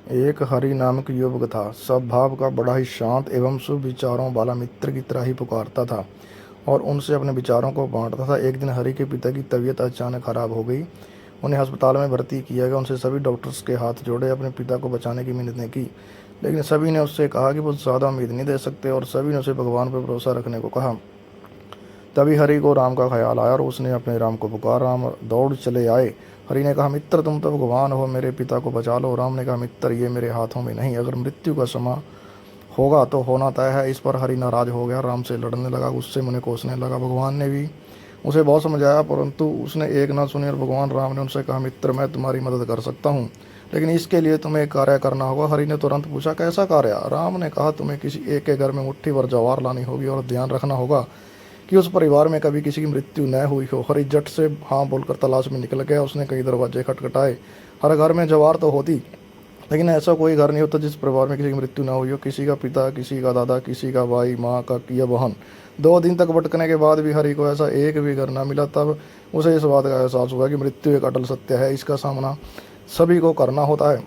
एक हरि नामक युवक था। स्वभाव का बड़ा ही शांत एवं शुभ विचारों वाला मित्र की तरह ही पुकारता था और उनसे अपने विचारों को बांटता था। एक दिन हरि के पिता की तबीयत अचानक खराब हो गई। उन्हें अस्पताल में भर्ती किया गया। उनसे सभी डॉक्टर्स के हाथ जोड़े, अपने पिता को बचाने की मिन्नतें की, लेकिन सभी ने उससे कहा कि वो ज़्यादा उम्मीद नहीं दे सकते और सभी ने उसे भगवान पर भरोसा रखने को कहा। तभी हरि को राम का ख्याल आया और उसने अपने राम को पुकारा। राम दौड़ चले आए। हरि ने कहा, मित्र तुम तो भगवान हो, मेरे पिता को बचा लो। राम ने कहा, मित्र ये मेरे हाथों में नहीं, अगर मृत्यु का समय होगा तो होना तय है। इस पर हरि नाराज हो गया, राम से लड़ने लगा, गुस्से में उन्हें कोसने लगा। भगवान ने भी उसे बहुत समझाया परंतु उसने एक ना सुनी और भगवान राम ने उनसे कहा, मित्र मैं तुम्हारी मदद कर सकता हूँ, लेकिन इसके लिए तुम्हें एक कार्य करना होगा। हरि ने तुरंत पूछा, कैसा कार्य? राम ने कहा, तुम्हें किसी एक के घर में मुट्ठी भर जवार लानी होगी और ध्यान रखना होगा कि उस परिवार में कभी किसी की मृत्यु न हुई हो। हरि झट से हाँ बोलकर तलाश में निकल गया। उसने कई दरवाजे खटखटाए। हर घर में जवार तो होती, लेकिन ऐसा कोई घर नहीं होता जिस परिवार में किसी की मृत्यु न हुई हो। किसी का पिता, किसी का दादा, किसी का भाई, माँ का या बहन। 2 दिन तक भटकने के बाद भी हरि को ऐसा एक भी घर न मिला। तब उसे इस बात का एहसास हुआ कि मृत्यु एक अटल सत्य है, इसका सामना सभी को करना होता है,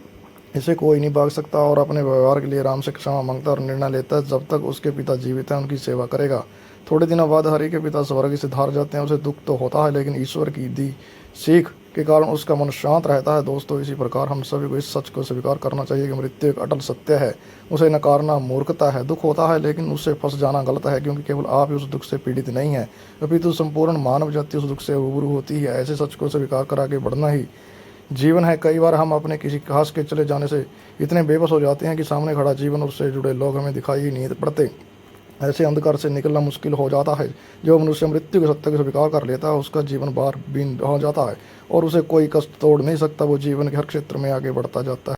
इसे कोई नहीं भाग सकता। और अपने व्यवहार के लिए राम से क्षमा मांगता और निर्णय लेता है, जब तक उसके पिता जीवित हैं उनकी सेवा करेगा। थोड़े दिनों बाद हरि के पिता स्वर्ग से धार जाते हैं। उसे दुख तो होता है, लेकिन ईश्वर की दी सीख के कारण उसका मन शांत रहता है। दोस्तों, इसी प्रकार हम सभी को इस सच को स्वीकार करना चाहिए कि मृत्यु एक अटल सत्य है। उसे नकारना मूर्खता है। दुख होता है, लेकिन उससे फंस जाना गलत है, क्योंकि केवल आप ही उस दुख से पीड़ित नहीं है, अपितु संपूर्ण मानव जाति उस दुख से रूबरू होती है। ऐसे सच को स्वीकार कर आगे बढ़ना ही जीवन है। कई बार हम अपने किसी खास के चले जाने से इतने बेबस हो जाते हैं कि सामने खड़ा जीवन और उससे जुड़े लोग हमें दिखाई ही नहीं पड़ते। ऐसे अंधकार से निकलना मुश्किल हो जाता है। जो मनुष्य मृत्यु के सत्य को स्वीकार कर लेता है, उसका जीवन बार बीन हो जाता है और उसे कोई कष्ट तोड़ नहीं सकता। वो जीवन के हर क्षेत्र में आगे बढ़ता जाता है।